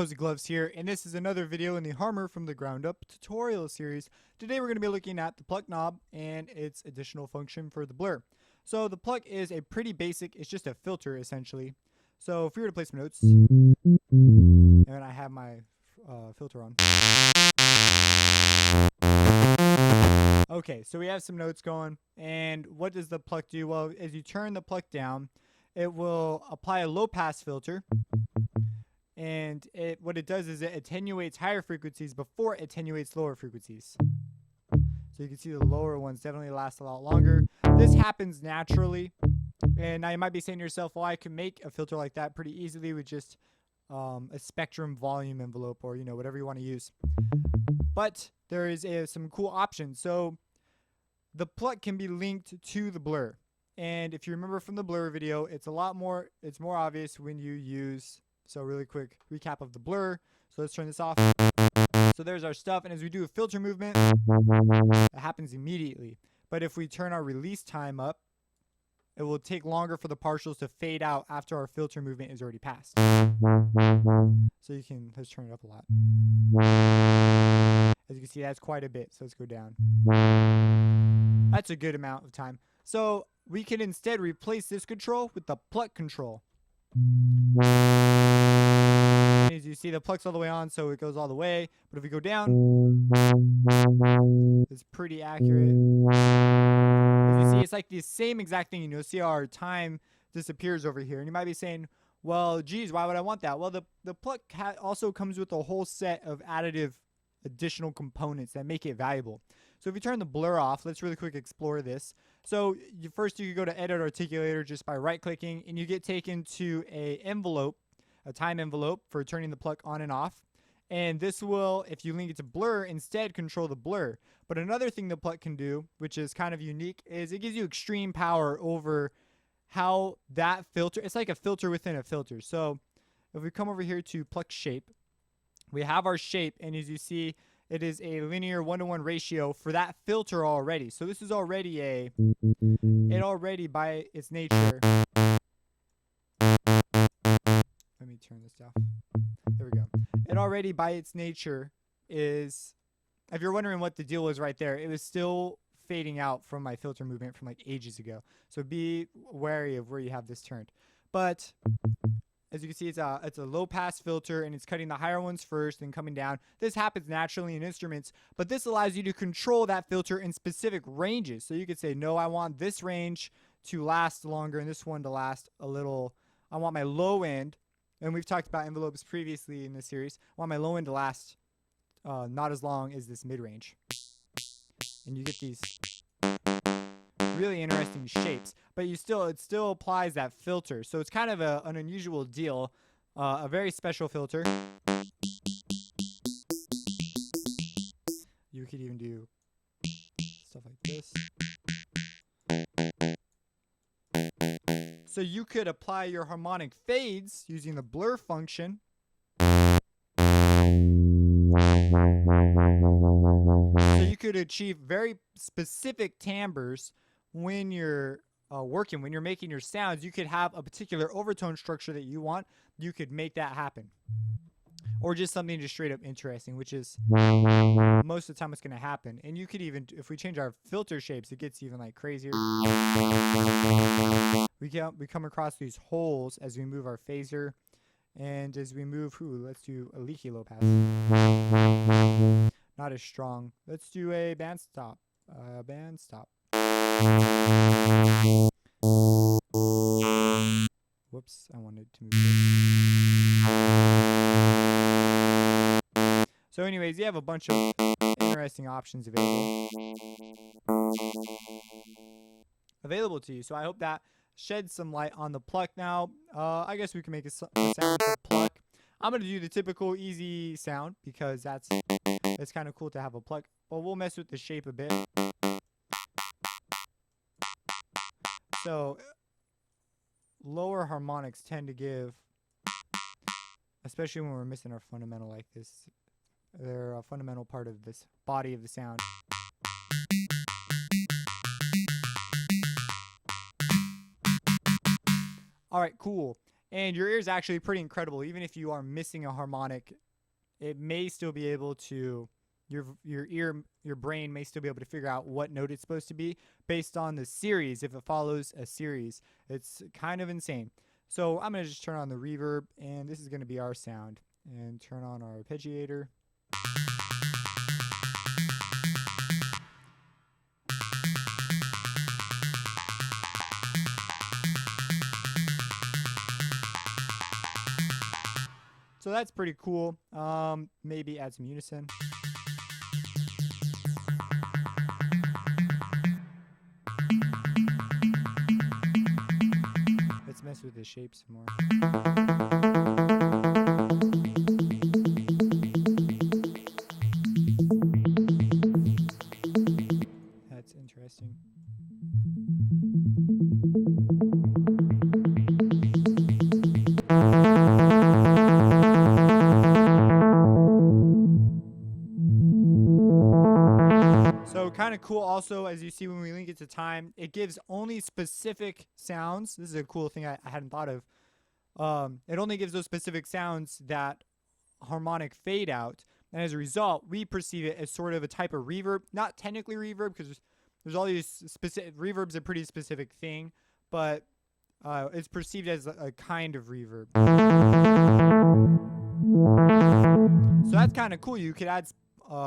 Posey Gloves here, and this is another video in the Harmor from the Ground Up tutorial series. Today we're going to be looking at the Pluck knob and its additional function for the blur. So the Pluck is a pretty basic, it's just a filter essentially. So if we were to play some notes, and I have my filter on. Okay, so we have some notes going, and what does the Pluck do? Well, as you turn the Pluck down, it will apply a low pass filter. And what it does is it attenuates higher frequencies before it attenuates lower frequencies. So you can see the lower ones definitely last a lot longer. This happens naturally. And now you might be saying to yourself, well, I can make a filter like that pretty easily with just a spectrum volume envelope or, whatever you want to use. But there is some cool options. So the Pluck can be linked to the blur. And if you remember from the blur video, it's more obvious when you use... So really quick recap of the blur. So let's turn this off. So there's our stuff. And as we do a filter movement, it happens immediately. But if we turn our release time up, it will take longer for the partials to fade out after our filter movement is already passed. So let's turn it up a lot. As you can see, that's quite a bit. So let's go down. That's a good amount of time. So we can instead replace this control with the Pluck control. As you see, the Pluck's all the way on, so it goes all the way. But if we go down, it's pretty accurate. As you see, it's like the same exact thing. You'll see our time disappears over here. And you might be saying, well, geez, why would I want that? Well, the Pluck also comes with a whole set of additional components that make it valuable. So if you turn the blur off, let's really quick explore this. So first you could go to Edit Articulator just by right-clicking, and you get taken to a time envelope for turning the Pluck on and off. And this will, if you link it to blur, instead control the blur. But another thing the Pluck can do, which is kind of unique, is it gives you extreme power over how that filter, it's like a filter within a filter. So if we come over here to Pluck shape, we have our shape, and as you see, it is a linear 1-to-1 ratio for that filter already. So this is already it already by its nature. Let me turn this down. There we go. It already by its nature is, if you're wondering what the deal was right there, it was still fading out from my filter movement from like ages ago. So be wary of where you have this turned. But as you can see, it's a low pass filter, and it's cutting the higher ones first and coming down. This happens naturally in instruments, but this allows you to control that filter in specific ranges. So you could say, no, I want this range to last longer and this one to last a little. I want my low end, and we've talked about envelopes previously in this series. I want my low end to last not as long as this mid range. And you get these really interesting shapes, but it still applies that filter. So it's kind of an unusual deal, a very special filter. You could even do stuff like this. So you could apply your harmonic fades using the blur function. So you could achieve very specific timbres when you're when you're making your sounds. You could have a particular overtone structure that you want. You could make that happen. Or just something just straight up interesting, which is most of the time it's going to happen. And you could even, if we change our filter shapes, it gets even like crazier. We come across these holes as we move our phaser. And as we move, let's do a leaky low pass. Not as strong. Let's do a band stop. Whoops, I wanted to move it. So anyways, you have a bunch of interesting options available to you. So I hope that sheds some light on the Pluck. Now, I guess we can make a sound with the Pluck. I'm going to do the typical easy sound because it's kind of cool to have a Pluck. But we'll mess with the shape a bit. So lower harmonics tend to give, especially when we're missing our fundamental like this, they're a fundamental part of this body of the sound. All right, cool. And your ear is actually pretty incredible. Even if you are missing a harmonic, it may still be able to, your brain may still be able to figure out what note it's supposed to be based on the series. If it follows a series, it's kind of insane. So I'm going to just turn on the reverb, and this is going to be our sound. And turn on our arpeggiator. So that's pretty cool. Maybe add some unison. Let's mess with the shape some more. That's interesting. So kind of cool also, as you see when we link it to time, it gives only specific sounds. This is a cool thing I hadn't thought of. It only gives those specific sounds that harmonic fade out. And as a result, we perceive it as sort of a type of reverb. Not technically reverb, because there's all these specific, reverb's a pretty specific thing, but it's perceived as a kind of reverb. So that's kind of cool. You could add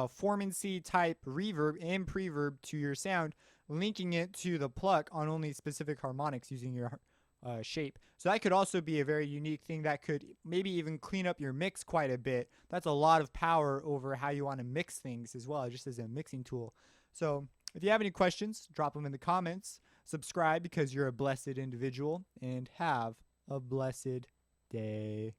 formancy type reverb and preverb to your sound, linking it to the pluck on only specific harmonics using your shape. So that could also be a very unique thing that could maybe even clean up your mix quite a bit. That's a lot of power over how you want to mix things as well, just as a mixing tool. So if you have any questions, drop them in the comments. Subscribe because you're a blessed individual, and have a blessed day.